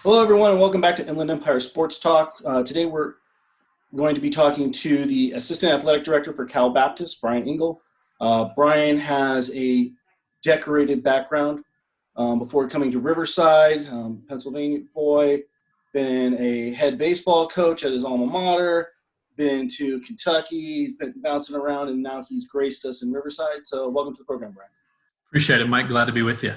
Hello, everyone, and welcome back to Inland Empire Sports Talk. Today, we're going to be talking to the Assistant Athletic Director for Cal Baptist, Bryan Engle. Bryan has a decorated background before coming to Riverside, Pennsylvania boy, been a head baseball coach at his alma mater, been to Kentucky, he's been bouncing around, and now he's graced us in Riverside. So welcome to the program, Bryan. Appreciate it, Mike. Glad to be with you.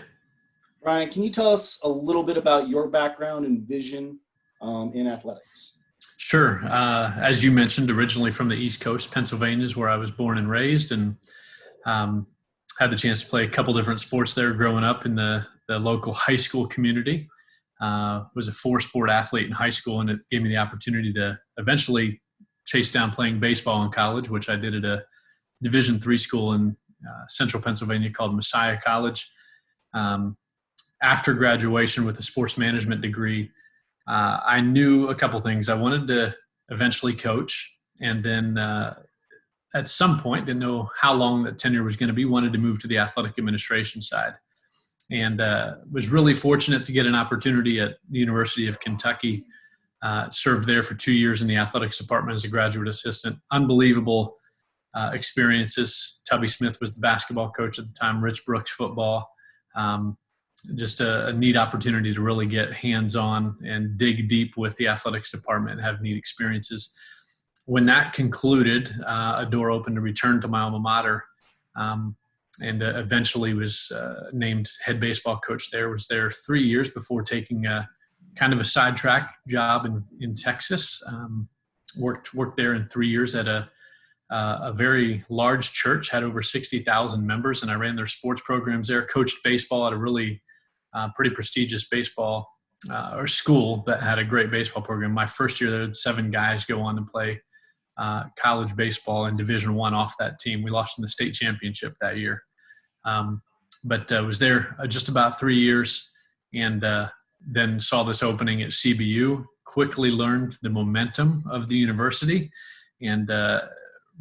Bryan, can you tell us a little bit about your background and vision in athletics? Sure. As you mentioned, originally from the East Coast, Pennsylvania is where I was born and raised, and um, had the chance to play a couple different sports there growing up in the local high school community. Was a four-sport athlete in high school, and it gave me the opportunity to eventually chase down playing baseball in college, which I did at a Division III school in central Pennsylvania called Messiah College. After graduation with a sports management degree, I knew a couple things. I wanted to eventually coach, and then at some point, didn't know how long that tenure was going to be, wanted to move to the athletic administration side. And was really fortunate to get an opportunity at the University of Kentucky. Served there for 2 years in the athletics department as a graduate assistant. Unbelievable experiences. Tubby Smith was the basketball coach at the time, Rich Brooks football. Just a neat opportunity to really get hands-on and dig deep with the athletics department and have neat experiences. When that concluded, a door opened to return to my alma mater, and eventually was named head baseball coach there. Was there 3 years before taking a kind of a sidetrack job in Texas. Worked there in 3 years at a very large church, had over 60,000 members, and I ran their sports programs there, coached baseball at a really pretty prestigious baseball or school that had a great baseball program. My first year there, had 7 guys go on to play college baseball in Division I off that team. We lost in the state championship that year. But was there just about 3 years, and then saw this opening at CBU, quickly learned the momentum of the university, and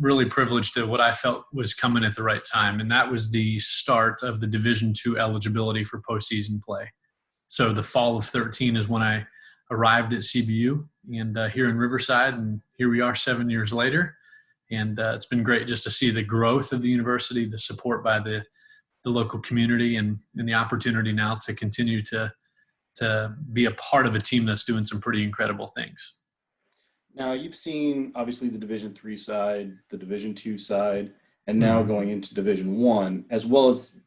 really privileged to what I felt was coming at the right time. And that was the start of the Division II eligibility for postseason play. So the fall of 13 is when I arrived at CBU and here in Riverside, and here we are 7 years later. And it's been great just to see the growth of the university, the support by the local community, and the opportunity now to continue to be a part of a team that's doing some pretty incredible things. Now, you've seen obviously the Division III side, the Division II side, and now Mhm. going into Division I, as well as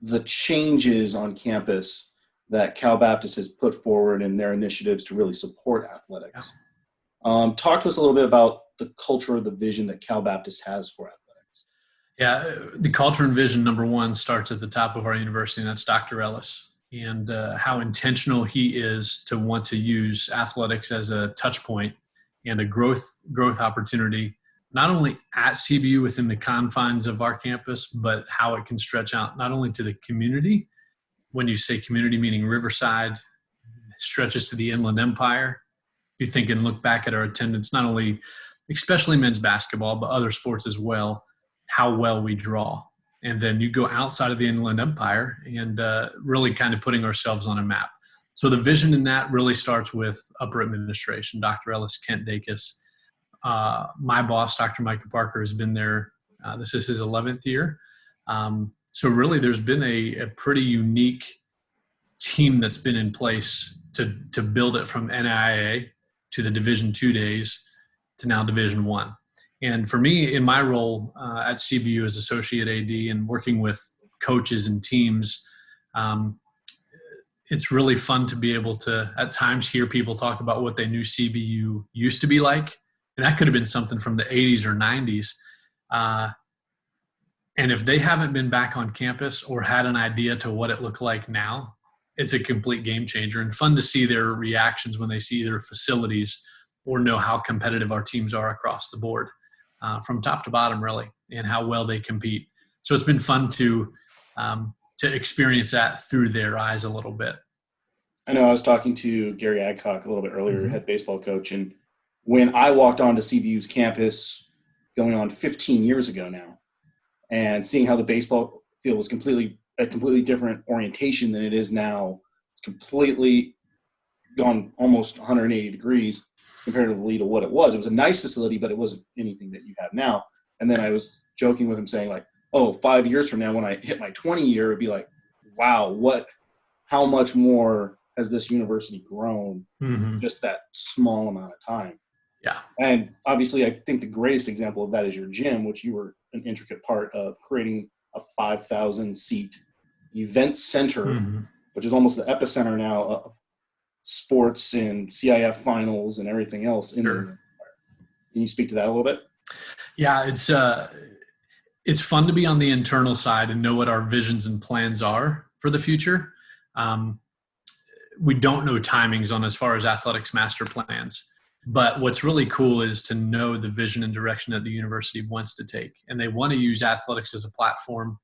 the changes on campus that Cal Baptist has put forward in their initiatives to really support Yeah. athletics. Talk to us a little bit about the culture or the vision that Cal Baptist has for athletics. Yeah, the culture and vision, number one, starts at the top of our university, and that's Dr. Ellis, and how intentional he is to want to use athletics as a touch point and a growth opportunity, not only at CBU within the confines of our campus, but how it can stretch out not only to the community. When you say community, meaning Riverside, stretches to the Inland Empire. If you think and look back at our attendance, not only especially men's basketball, but other sports as well, how well we draw. And then you go outside of the Inland Empire and really kind of putting ourselves on a map. So the vision in that really starts with upper administration, Dr. Ellis, Kent Dacus. My boss, Dr. Micah Parker, has been there. This is his 11th year. So really there's been a pretty unique team that's been in place to build it from NAIA to the Division II days to now Division I. And for me, in my role at CBU as associate AD and working with coaches and teams, it's really fun to be able to, at times, hear people talk about what they knew CBU used to be like. And that could have been something from the 80s or 90s. And if they haven't been back on campus or had an idea to what it looked like now, it's a complete game changer, and fun to see their reactions when they see their facilities or know how competitive our teams are across the board, from top to bottom, really, and how well they compete. So it's been fun to experience that through their eyes a little bit. I know I was talking to Gary Adcock a little bit earlier, Mm-hmm. head baseball coach, and when I walked onto CBU's campus going on 15 years ago now, and seeing how the baseball field was a completely different orientation than it is now. It's completely gone almost 180 degrees comparatively to what it was. It was a nice facility, but it wasn't anything that you have now. And then I was joking with him saying like, oh, 5 years from now, when I hit my 20 year, it'd be like, wow, how much more has this university grown just that small amount of time? Yeah. And obviously, I think the greatest example of that is your gym, which you were an intricate part of creating a 5,000 seat event center, which is almost the epicenter now of sports and CIF finals and everything else. Can you speak to that a little bit? Yeah, it's fun to be on the internal side and know what our visions and plans are for the future. We don't know timings on as far as athletics master plans, but what's really cool is to know the vision and direction that the university wants to take. And they want to use athletics as a platform.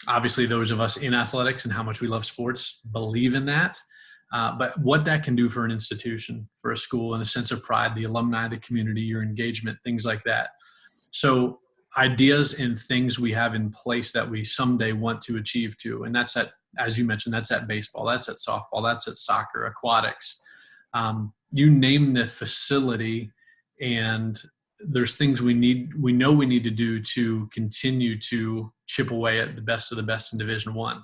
Obviously, those of us in athletics and how much we love sports believe in that. But what that can do for an institution, for a school, and a sense of pride, the alumni, the community, your engagement, things like that. So ideas and things we have in place that we someday want to achieve to. And that's as you mentioned, that's at baseball, that's at softball, that's at soccer, aquatics. You name the facility, and there's things we know we need to do to continue to chip away at the best of the best in Division I.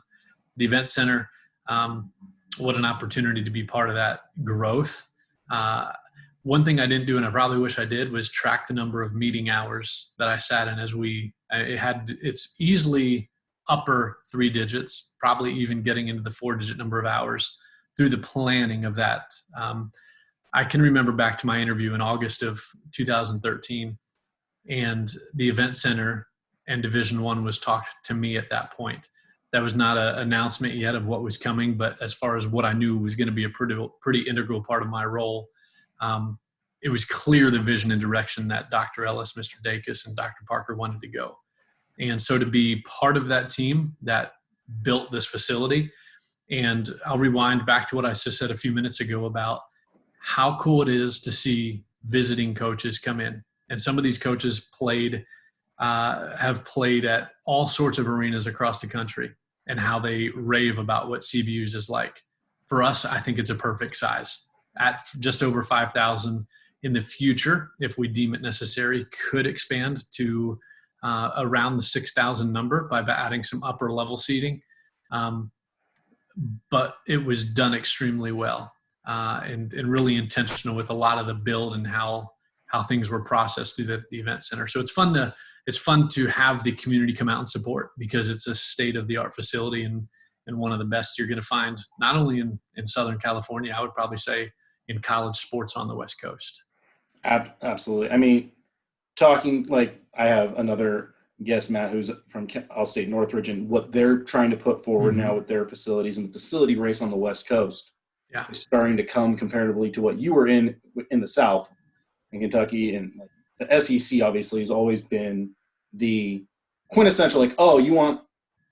The event center, what an opportunity to be part of that growth. One thing I didn't do, and I probably wish I did, was track the number of meeting hours that I sat in it's easily upper 3 digits, probably even getting into the 4-digit number of hours through the planning of that. I can remember back to my interview in August of 2013, and the event center and Division I was talked to me at that point. That was not an announcement yet of what was coming, but as far as what I knew was going to be a pretty integral part of my role, it was clear the vision and direction that Dr. Ellis, Mr. Dacus, and Dr. Parker wanted to go. And so to be part of that team that built this facility, and I'll rewind back to what I just said a few minutes ago about how cool it is to see visiting coaches come in. And some of these coaches have played at all sorts of arenas across the country, and how they rave about what CBU's is like. For us, I think it's a perfect size. At just over 5,000 in the future, if we deem it necessary, could expand to around the 6,000 number by adding some upper level seating. But it was done extremely well and really intentional with a lot of the build and how things were processed through the event center. So it's fun to have the community come out and support, because it's a state-of-the-art facility and one of the best you're going to find, not only in Southern California, I would probably say in college sports on the West Coast. Absolutely. I mean, talking like I have another guest, Matt, who's from Allstate Northridge, and what they're trying to put forward now with their facilities, and the facility race on the West Coast is starting to come comparatively to what you were in the South in Kentucky. And the SEC obviously has always been the quintessential, like, oh, you want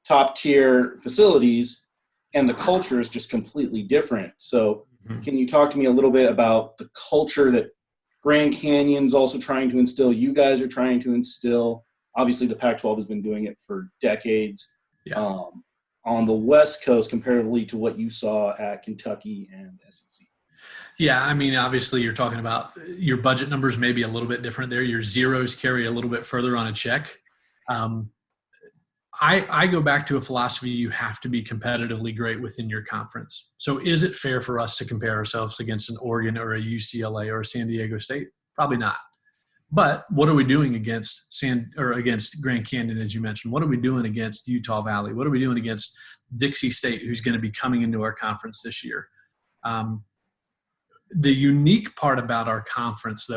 top tier facilities, and the culture is just completely different. So can you talk to me a little bit about the culture that Grand Canyon's also trying to instill, you guys are trying to instill? Obviously the Pac-12 has been doing it for decades. On the West Coast comparatively to what you saw at Kentucky and SEC. Yeah, I mean, obviously you're talking about your budget numbers may be a little bit different there. Your zeros carry a little bit further on a check. I go back to a philosophy: you have to be competitively great within your conference. So is it fair for us to compare ourselves against an Oregon or a UCLA or a San Diego State? Probably not. But what are we doing against against Grand Canyon, as you mentioned? What are we doing against Utah Valley? What are we doing against Dixie State, who's going to be coming into our conference this year? The unique part about our conference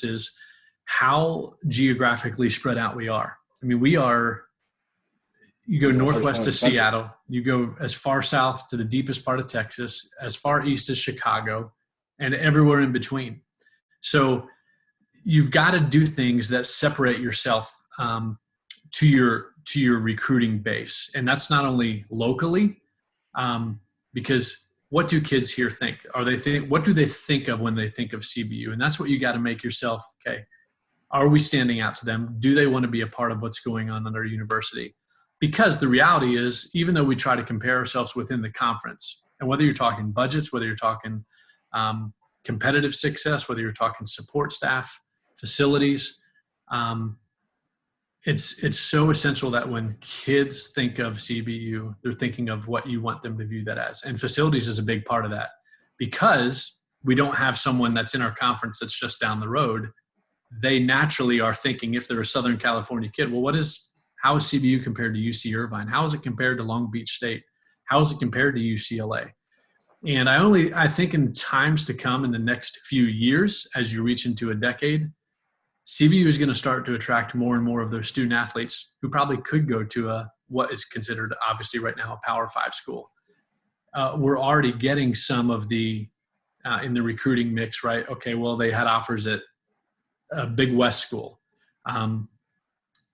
is how geographically spread out we are. I mean, you go northwest to Seattle, you go as far south to the deepest part of Texas, as far east as Chicago, and everywhere in between. So you've got to do things that separate yourself to your recruiting base. And that's not only locally, because what do kids here think? What do they think of when they think of CBU? And that's what you got to make yourself, okay, are we standing out to them? Do they want to be a part of what's going on at our university? Because the reality is, even though we try to compare ourselves within the conference, And whether you're talking budgets, whether you're talking competitive success, whether you're talking support staff, facilities, it's so essential that when kids think of CBU, they're thinking of what you want them to view that as. And facilities is a big part of that, because we don't have someone that's in our conference that's just down the road. They naturally are thinking, if they're a Southern California kid, well, how is CBU compared to UC Irvine? How is it compared to Long Beach State? How is it compared to UCLA? And I think in times to come, in the next few years, as you reach into a decade, CBU is going to start to attract more and more of those student athletes who probably could go to what is considered, obviously right now, a Power 5 school. We're already getting some of the in the recruiting mix, right? Okay, well, they had offers at a Big West school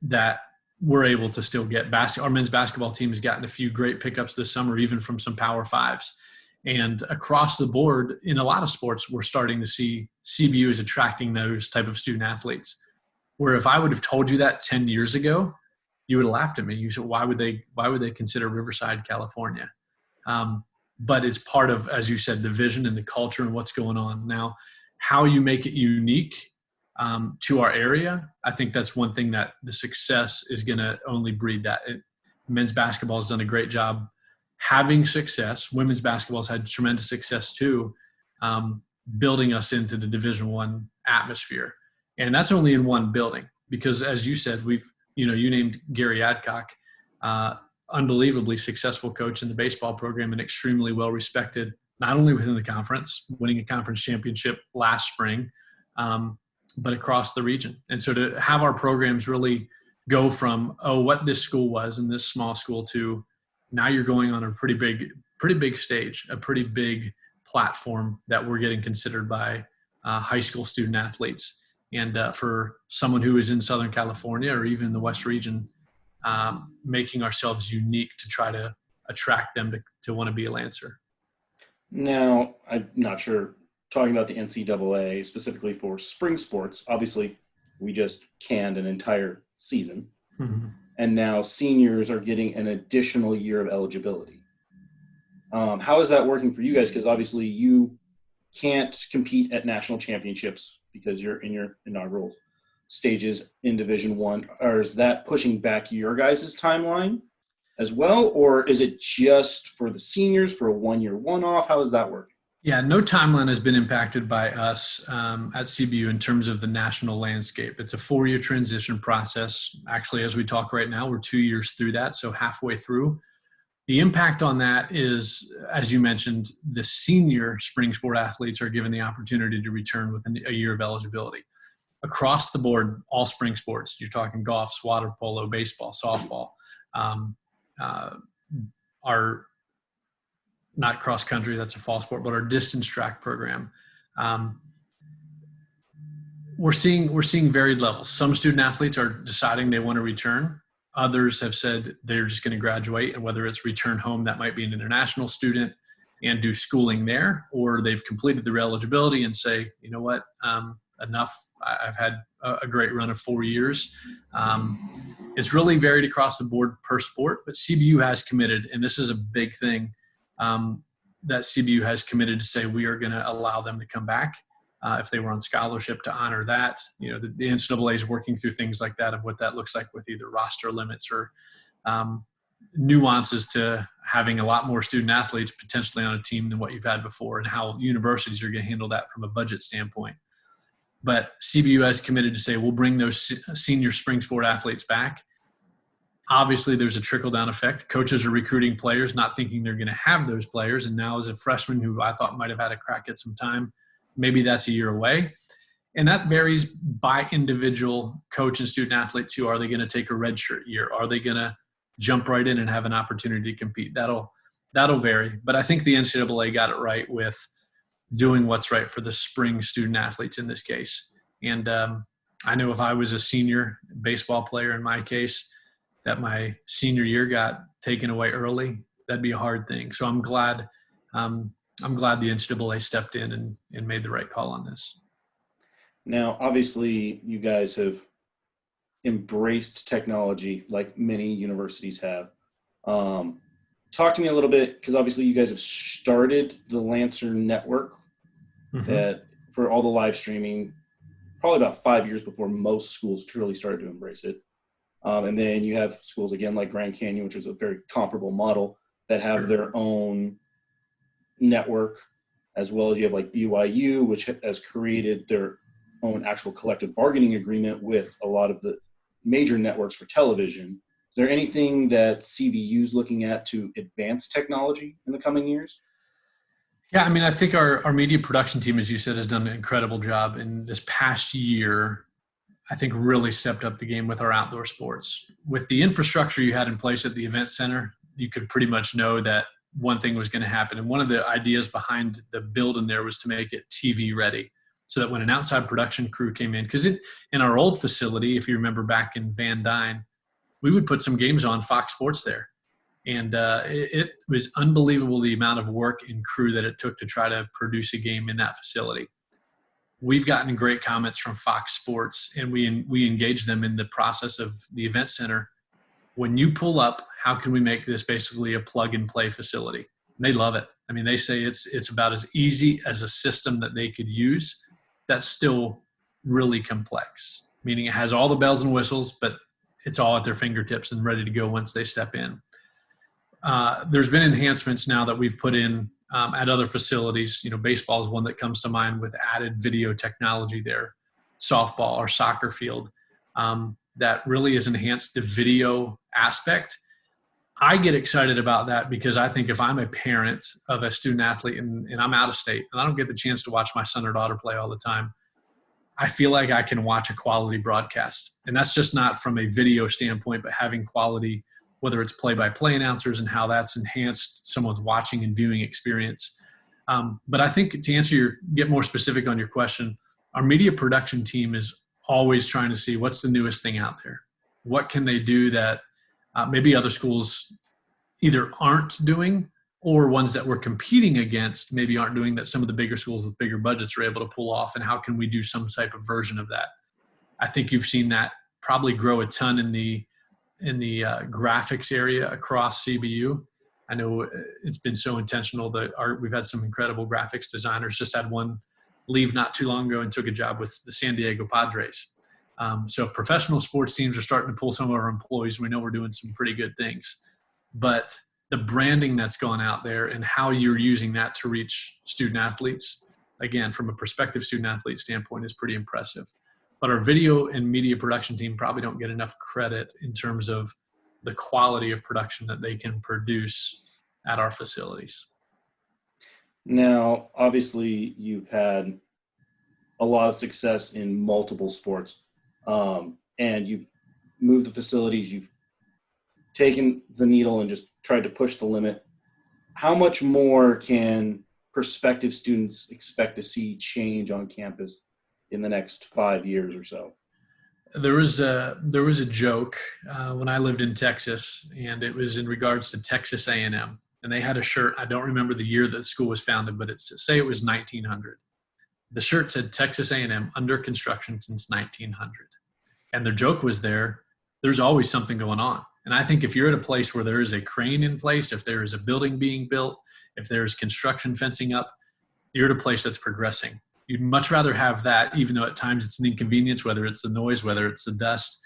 that we're able to still get. Our men's basketball team has gotten a few great pickups this summer, even from some Power 5s. And across the board, in a lot of sports, we're starting to see CBU is attracting those type of student athletes. Where if I would have told you that 10 years ago, you would have laughed at me. You said, why would they consider Riverside, California? But it's part of, as you said, the vision and the culture and what's going on. Now, how you make it unique to our area, I think that's one thing that the success is going to only breed that. Men's basketball has done a great job having success. Women's basketball has had tremendous success too, building us into the Division I atmosphere. And that's only in one building, because as you said, you named Gary Adcock, unbelievably successful coach in the baseball program and extremely well respected, not only within the conference, winning a conference championship last spring, but across the region. And so to have our programs really go from, what this school was in this small school, to now you're going on a pretty big stage, a pretty big platform that we're getting considered by high school student athletes. And for someone who is in Southern California or even the West region, making ourselves unique to try to attract them to want to be a Lancer. Now, I'm not sure, talking about the NCAA specifically for spring sports, obviously we just canned an entire season. Mm-hmm. And now seniors are getting an additional year of eligibility. How is that working for you guys? Because obviously you can't compete at national championships because you're in your inaugural stages in Division I. Or is that pushing back your guys' timeline as well? Or is it just for the seniors for a one-year one-off? How is that working? Yeah, no timeline has been impacted by us at CBU in terms of the national landscape. It's a 4-year transition process. Actually, as we talk right now, we're 2 years through that, so halfway through. The impact on that is, as you mentioned, the senior spring sport athletes are given the opportunity to return within a year of eligibility. Across the board, all spring sports, you're talking golf, water polo, baseball, softball, are not cross country, that's a fall sport, but our distance track program. We're seeing varied levels. Some student athletes are deciding they want to return. Others have said they're just going to graduate, and whether it's return home, that might be an international student and do schooling there, or they've completed their eligibility and say, you know what, enough. I've had a great run of 4 years. It's really varied across the board per sport, but CBU has committed, and this is a big thing, that CBU has committed to say we are going to allow them to come back if they were on scholarship, to honor that. The NCAA is working through things like that, of what that looks like with either roster limits or nuances to having a lot more student athletes potentially on a team than what you've had before, and how universities are going to handle that from a budget standpoint. But CBU has committed to say we'll bring those senior spring sport athletes back. Obviously, there's a trickle-down effect. Coaches are recruiting players, not thinking they're going to have those players. And now as a freshman who I thought might have had a crack at some time, maybe that's a year away. And that varies by individual coach and student athlete too. Are they going to take a redshirt year? Are they going to jump right in and have an opportunity to compete? That'll vary. But I think the NCAA got it right with doing what's right for the spring student athletes in this case. And I know if I was a senior baseball player in my case, that my senior year got taken away early, that'd be a hard thing. So I'm glad the NCAA stepped in and made the right call on this. Now, obviously, you guys have embraced technology like many universities have. talk to me a little bit, because obviously you guys have started the Lancer network that for all the live streaming, probably about 5 years before most schools truly started to embrace it. And then you have schools again like Grand Canyon, which is a very comparable model, that have their own network, as well as you have like BYU, which has created their own actual collective bargaining agreement with a lot of the major networks for television. Is there anything that CBU is looking at to advance technology in the coming years? Yeah, I mean, I think our media production team, as you said, has done an incredible job. In this past year, I think really stepped up the game with our outdoor sports. With the infrastructure you had in place at the event center, you could pretty much know that one thing was going to happen. And one of the ideas behind the build in there was to make it TV ready, so that when an outside production crew came in, because in our old facility, if you remember back in Van Dyne, we would put some games on Fox Sports there. And it was unbelievable the amount of work and crew that it took to try to produce a game in that facility. We've gotten great comments from Fox Sports, and we engage them in the process of the event center. When you pull up, how can we make this basically a plug and play facility? And they love it. I mean, they say it's about as easy as a system that they could use that's still really complex, meaning it has all the bells and whistles, but it's all at their fingertips and ready to go once they step in. There's been enhancements now that we've put in at other facilities. You know, baseball is one that comes to mind with added video technology there. Softball or soccer field that really has enhanced the video aspect. I get excited about that because I think if I'm a parent of a student athlete and I'm out of state and I don't get the chance to watch my son or daughter play all the time, I feel like I can watch a quality broadcast. And that's just not from a video standpoint, but having quality, whether it's play-by-play announcers and how that's enhanced someone's watching and viewing experience. But I think to get more specific on your question, our media production team is always trying to see what's the newest thing out there. What can they do that maybe other schools either aren't doing, or ones that we're competing against maybe aren't doing, that some of the bigger schools with bigger budgets are able to pull off, and how can we do some type of version of that? I think you've seen that probably grow a ton in the graphics area across CBU. I know it's been so intentional that we've had some incredible graphics designers. Just had one leave not too long ago and took a job with the San Diego Padres. So if professional sports teams are starting to pull some of our employees, we know we're doing some pretty good things. But the branding that's gone out there and how you're using that to reach student athletes, again, from a prospective student athlete standpoint, is pretty impressive. But our video and media production team probably don't get enough credit in terms of the quality of production that they can produce at our facilities. Now, obviously, you've had a lot of success in multiple sports, and you've moved the facilities, you've taken the needle and just tried to push the limit. How much more can prospective students expect to see change on campus in the next 5 years or so? There was a joke when I lived in Texas, and it was in regards to Texas A&M. And they had a shirt. I don't remember the year that the school was founded, but say it was 1900. The shirt said Texas A&M under construction since 1900. And their joke was there's always something going on. And I think if you're at a place where there is a crane in place, if there is a building being built, if there's construction fencing up, you're at a place that's progressing. You'd much rather have that, even though at times it's an inconvenience, whether it's the noise, whether it's the dust.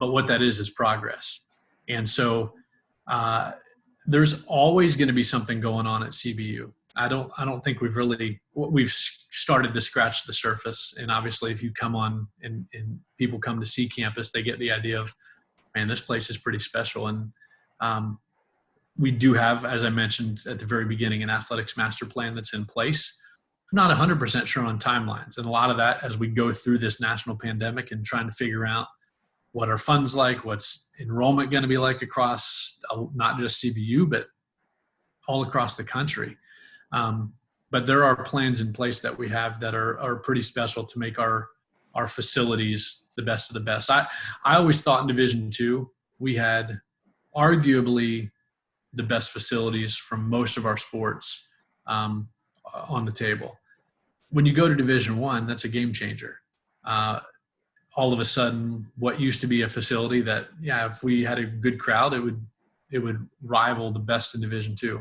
But what that is progress. And so there's always going to be something going on at CBU. I don't think we've started to scratch the surface. And obviously, if you come on and people come to see campus, they get the idea of, man, this place is pretty special. And we do have, as I mentioned at the very beginning, an athletics master plan that's in place. I'm not 100% sure on timelines. And a lot of that, as we go through this national pandemic and trying to figure out what are funds like, what's enrollment going to be like across not just CBU, but all across the country. But there are plans in place that we have that are pretty special to make our facilities the best of the best. I always thought in Division II, we had arguably the best facilities from most of our sports on the table. When you go to Division I, that's a game changer. All of a sudden, what used to be a facility that, if we had a good crowd, it it would rival the best in Division II.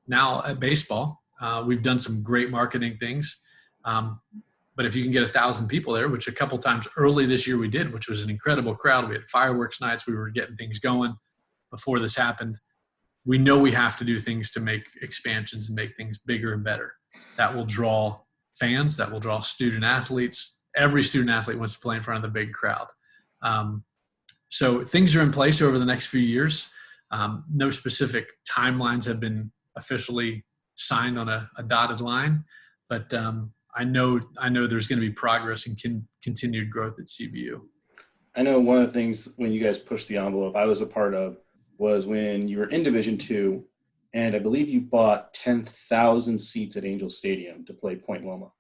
Now at baseball, we've done some great marketing things. But if you can get 1,000 people there, which a couple times early this year we did, which was an incredible crowd. We had fireworks nights. We were getting things going before this happened. We know we have to do things to make expansions and make things bigger and better. That will draw fans. That will draw student athletes. Every student athlete wants to play in front of the big crowd. So things are in place over the next few years. No specific timelines have been officially signed on a dotted line, but I know there's going to be progress and continued growth at CBU. I know one of the things when you guys pushed the envelope I was a part of was when you were in Division II, and I believe you bought 10,000 seats at Angel Stadium to play Point Loma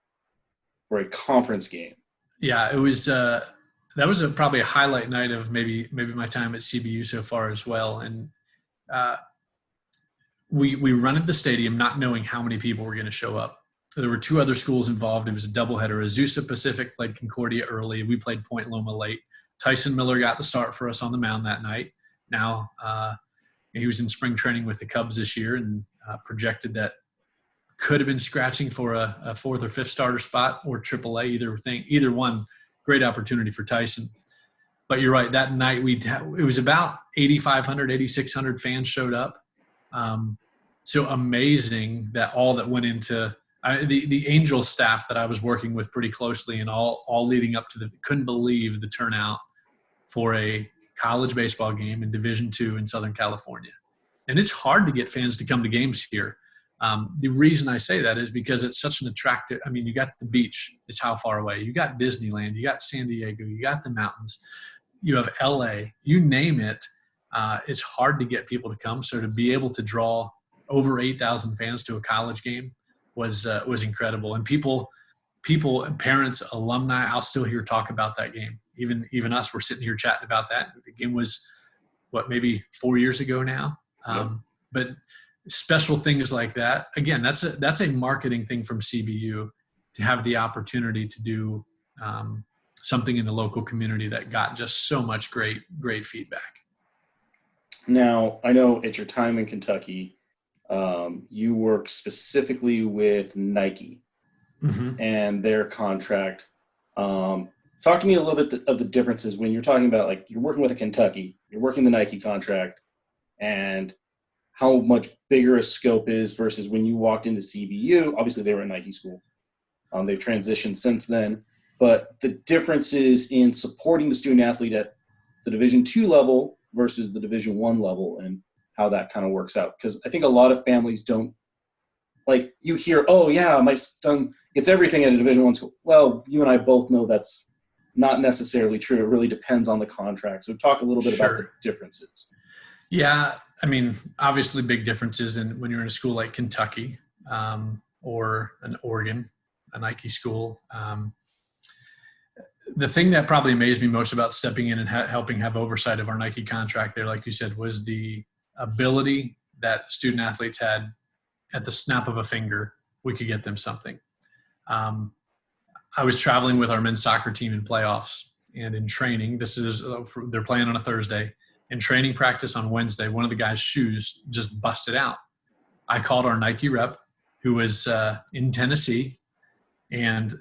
for a conference game. Yeah, it was that was probably a highlight night of maybe my time at CBU so far as well. And we rented the stadium not knowing how many people were going to show up. There were two other schools involved. It was a doubleheader. Azusa Pacific played Concordia early. We played Point Loma late. Tyson Miller got the start for us on the mound that night. Now he was in spring training with the Cubs this year and projected that could have been scratching for a fourth or fifth starter spot or AAA, either one. Great opportunity for Tyson. But you're right, that night it was about 8,500, 8,600 fans showed up. So amazing that all that went into the Angel staff that I was working with pretty closely and all leading up to couldn't believe the turnout for a college baseball game in Division II in Southern California. And it's hard to get fans to come to games here. The reason I say that is because it's such an attractive – you got the beach. It's how far away. You got Disneyland. You got San Diego. You got the mountains. You have L.A. You name it. It's hard to get people to come. So to be able to draw over 8,000 fans to a college game was incredible. And people, parents, alumni, I'll still hear talk about that game. Even us, we're sitting here chatting about that. The game was, maybe 4 years ago now. Yep. But special things like that, again, that's a marketing thing from CBU to have the opportunity to do something in the local community that got just so much great feedback. Now, I know at your time in Kentucky, you work specifically with Nike and their contract. Talk to me a little bit of the differences when you're talking about, like, you're working with a Kentucky, you're working the Nike contract, and how much bigger a scope is versus when you walked into CBU. Obviously, they were a Nike school. They've transitioned since then. But the differences in supporting the student athlete at the Division II level versus the Division I level and how that kind of works out. Because I think a lot of families don't, like, you hear, oh, yeah, my son gets everything at a Division I school. Well, you and I both know that's not necessarily true. It really depends on the contract. So talk a little bit about the differences. Yeah, obviously big differences when you're in a school like Kentucky or an Oregon, a Nike school. The thing that probably amazed me most about stepping in and helping have oversight of our Nike contract there, like you said, was the ability that student athletes had at the snap of a finger. We could get them something. I was traveling with our men's soccer team in playoffs and in training. They're playing on a Thursday. In training practice on Wednesday, one of the guys' shoes just busted out. I called our Nike rep, who was in Tennessee, and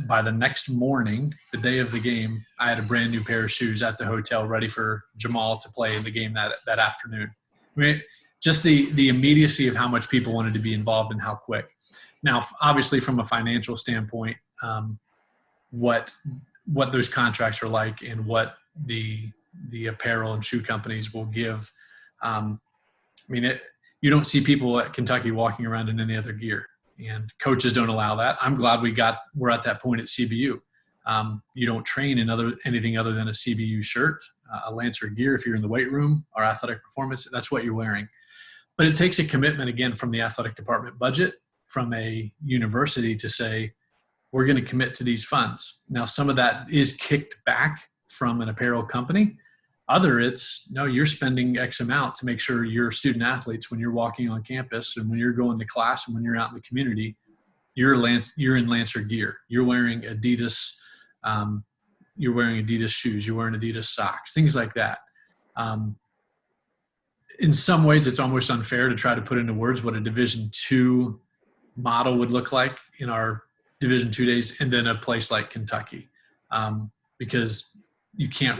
by the next morning, the day of the game, I had a brand new pair of shoes at the hotel ready for Jamal to play in the game that afternoon. Just the immediacy of how much people wanted to be involved and how quick. Now, obviously, from a financial standpoint, what those contracts are like and what the apparel and shoe companies will give. You don't see people at Kentucky walking around in any other gear, and coaches don't allow that. I'm glad we're at that point at CBU. You don't train in anything other than a CBU shirt, a Lancer gear. If you're in the weight room or athletic performance, that's what you're wearing. But it takes a commitment, again, from the athletic department budget, from a university to say, we're going to commit to these funds. Now, some of that is kicked back from an apparel company. It's, no, you're spending X amount to make sure your student athletes, when you're walking on campus and when you're going to class and when you're out in the community, you're in Lancer gear. You're wearing Adidas. You're wearing Adidas shoes. You're wearing Adidas socks, things like that. in some ways, it's almost unfair to try to put into words what a Division II model would look like in our Division II days, and then a place like Kentucky, because you can't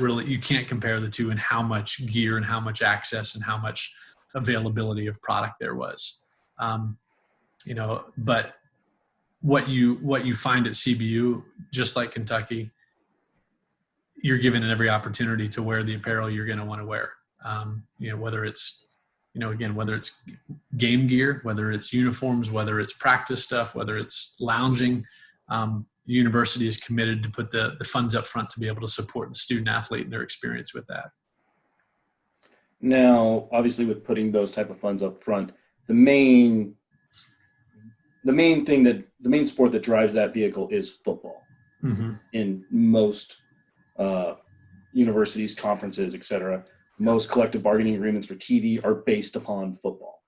compare the two in how much gear and how much access and how much availability of product there was. But what you find at CBU, just like Kentucky, you're given every opportunity to wear the apparel you're going to want to wear. Whether it's game gear, whether it's uniforms, whether it's practice stuff, whether it's lounging, the university is committed to put the funds up front to be able to support the student athlete and their experience with that. Now, obviously, with putting those type of funds up front, the main sport that drives that vehicle is football. Mm-hmm. In most universities, conferences, etc., most collective bargaining agreements for TV are based upon football.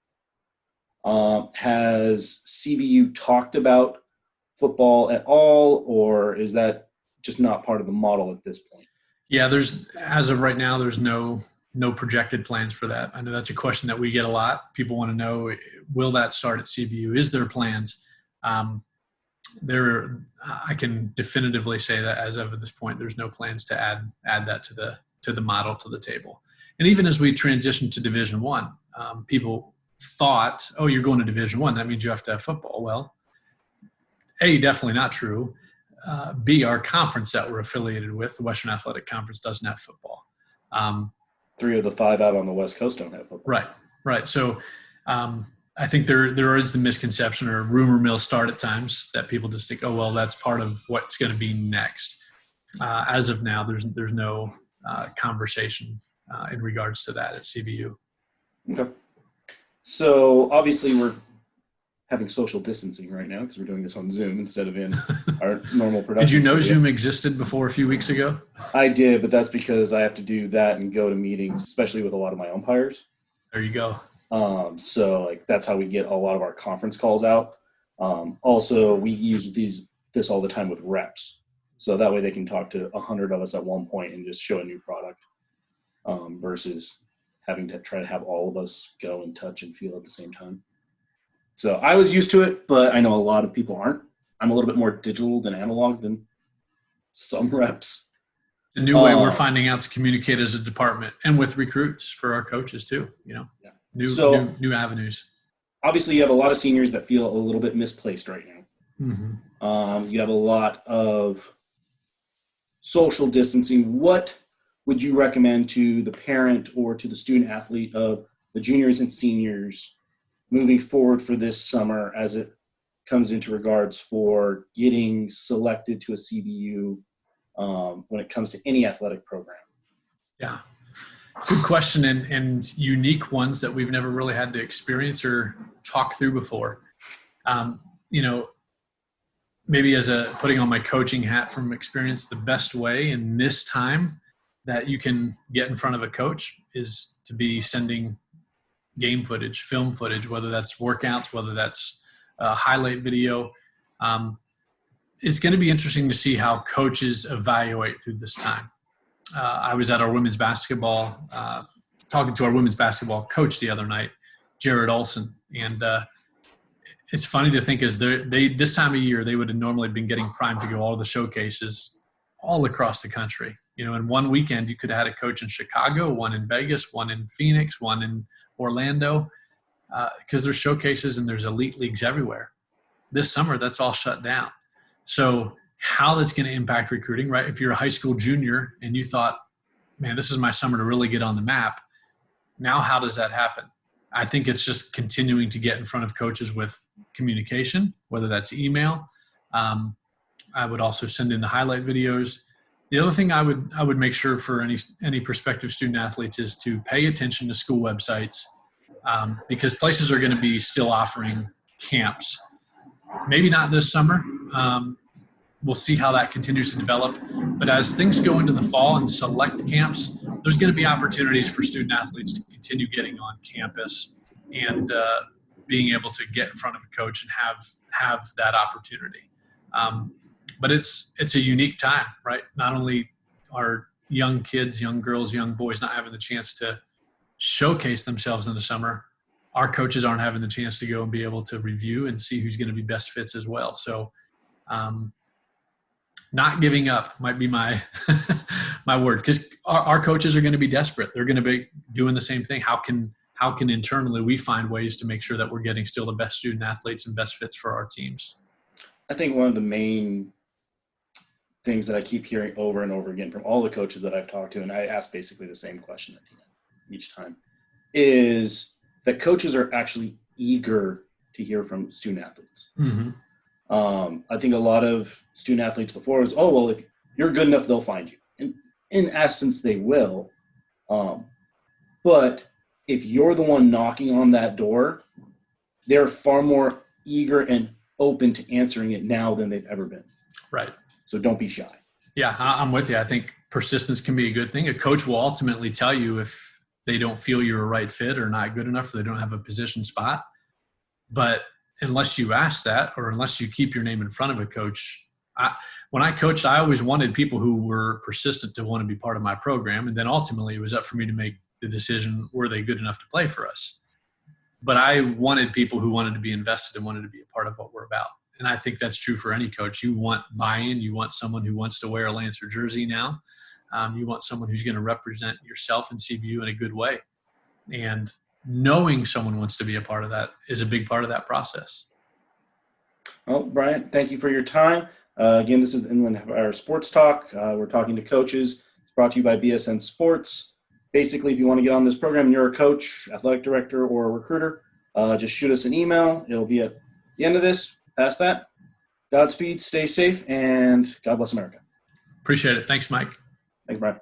Has CBU talked about football at all, or is that just not part of the model at this point? Yeah, as of right now, there's no projected plans for that. I know that's a question that we get a lot. People want to know, will that start at CBU? Is there plans? I can definitively say that as of this point, there's no plans to add that to the model, to the table. And even as we transition to Division I, people thought, oh, you're going to Division I, that means you have to have football. Well, A, definitely not true. B, our conference that we're affiliated with, the Western Athletic Conference, doesn't have football. 3 of the 5 out on the West Coast don't have football. Right. So I think there is the misconception or rumor mill start at times that people just think, oh, well, that's part of what's going to be next. As of now, there's no conversation in regards to that at CBU. Okay. So obviously we're having social distancing right now because we're doing this on Zoom instead of in our normal production. Did you know studio. Zoom existed before a few weeks ago? I did, but that's because I have to do that and go to meetings, especially with a lot of my umpires. There you go. So that's how we get a lot of our conference calls out. Also, we use this all the time with reps. So that way they can talk to 100 of us at one point and just show a new product versus having to try to have all of us go and touch and feel at the same time. So I was used to it, but I know a lot of people aren't. I'm a little bit more digital than analog than some reps. The new way we're finding out to communicate as a department and with recruits for our coaches too, Yeah. New avenues. Obviously you have a lot of seniors that feel a little bit misplaced right now. Mm-hmm. You have a lot of social distancing. What would you recommend to the parent or to the student athlete of the juniors and seniors moving forward for this summer as it comes into regards for getting selected to a CBU when it comes to any athletic program? Yeah, good question, and unique ones that we've never really had to experience or talk through before. Maybe putting on my coaching hat from experience, the best way in this time that you can get in front of a coach is to be sending game footage, film footage, whether that's workouts, whether that's highlight video. It's going to be interesting to see how coaches evaluate through this time. I was at our women's basketball, talking to our women's basketball coach the other night, Jared Olson, and it's funny to think as they this time of year they would have normally been getting primed to go all the showcases all across the country. In one weekend you could have had a coach in Chicago, one in Vegas, one in Phoenix, one in Orlando, because there's showcases and there's elite leagues everywhere. This summer that's all shut down. So how that's going to impact recruiting, right? If you're a high school junior and you thought, man, this is my summer to really get on the map. Now, how does that happen? I think it's just continuing to get in front of coaches with communication, whether that's email. I would also send in the highlight videos. The other thing I would make sure for any prospective student athletes is to pay attention to school websites because places are going to be still offering camps. Maybe not this summer. We'll see how that continues to develop. But as things go into the fall and select camps, there's going to be opportunities for student athletes to continue getting on campus and being able to get in front of a coach and have that opportunity. But it's a unique time, right? Not only are young kids, young girls, young boys not having the chance to showcase themselves in the summer, our coaches aren't having the chance to go and be able to review and see who's going to be best fits as well. So not giving up might be my my word, because our coaches are going to be desperate. They're going to be doing the same thing. How can internally we find ways to make sure that we're getting still the best student athletes and best fits for our teams? I think one of the main things that I keep hearing over and over again from all the coaches that I've talked to, and I ask basically the same question at the end each time, is that coaches are actually eager to hear from student athletes. Mm-hmm. I think a lot of student athletes before was, oh, well, if you're good enough, they'll find you. And in essence, they will. But if you're the one knocking on that door, they're far more eager and open to answering it now than they've ever been. Right. So don't be shy. Yeah, I'm with you. I think persistence can be a good thing. A coach will ultimately tell you if they don't feel you're a right fit or not good enough, or they don't have a position spot. But unless you ask that, or unless you keep your name in front of a coach, when I coached, I always wanted people who were persistent to want to be part of my program. And then ultimately it was up for me to make the decision, were they good enough to play for us? But I wanted people who wanted to be invested and wanted to be a part of what we're about. And I think that's true for any coach. You want buy-in. You want someone who wants to wear a Lancer jersey now. You want someone who's going to represent yourself and CBU in a good way. And knowing someone wants to be a part of that is a big part of that process. Well, Brian, thank you for your time. Again, this is Inland Empire Sports Talk. We're talking to coaches. It's brought to you by BSN Sports. Basically, if you want to get on this program and you're a coach, athletic director, or a recruiter, just shoot us an email. It'll be at the end of this. Past that, Godspeed, stay safe, and God bless America. Appreciate it. Thanks, Mike. Thanks, Brian.